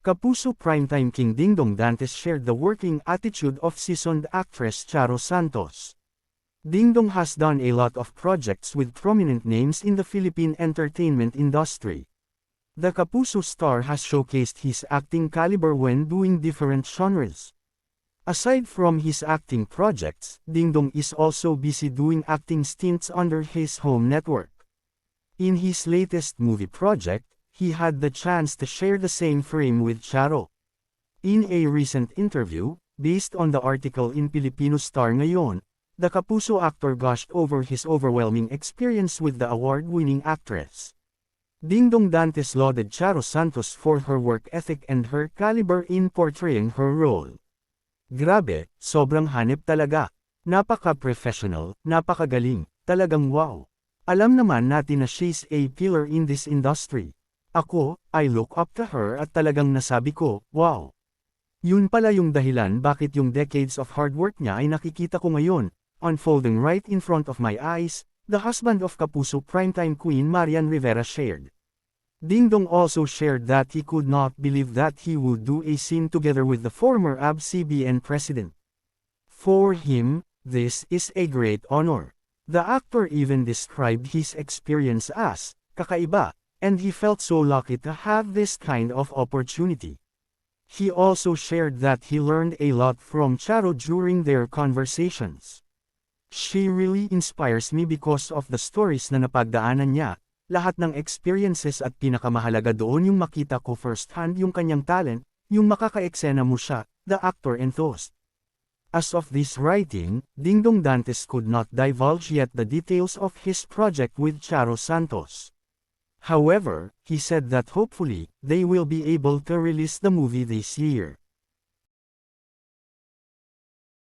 Kapuso primetime king Dingdong Dantes shared the working attitude of seasoned actress Charo Santos. Dingdong has done a lot of projects with prominent names in the Philippine entertainment industry. The Kapuso star has showcased his acting caliber when doing different genres. Aside from his acting projects, Dingdong is also busy doing acting stints under his home network. In his latest movie project, he had the chance to share the same frame with Charo. In a recent interview, based on the article in Filipino Star Ngayon, the Kapuso actor gushed over his overwhelming experience with the award-winning actress. Dingdong Dantes lauded Charo Santos for her work ethic and her caliber in portraying her role. Grabe, sobrang hanep talaga. Napaka-professional, napakagaling, talagang wow. Alam naman natin na she's a pillar in this industry. Ako, I look up to her at talagang nasabi ko, wow. Yun pala yung dahilan bakit yung decades of hard work niya ay nakikita ko ngayon, unfolding right in front of my eyes, the husband of Kapuso primetime queen Marian Rivera shared. Dingdong also shared that he could not believe that he would do a scene together with the former ABS-CBN president. For him, this is a great honor. The actor even described his experience as kakaiba, and he felt so lucky to have this kind of opportunity. He also shared that he learned a lot from Charo during their conversations. She really inspires me because of the stories na napagdaanan niya, lahat ng experiences at pinakamahalaga doon yung makita ko firsthand yung kanyang talent, yung makaka-eksena mo siya, the actor enthused. As of this writing, Dingdong Dantes could not divulge yet the details of his project with Charo Santos. However, he said that hopefully, they will be able to release the movie this year.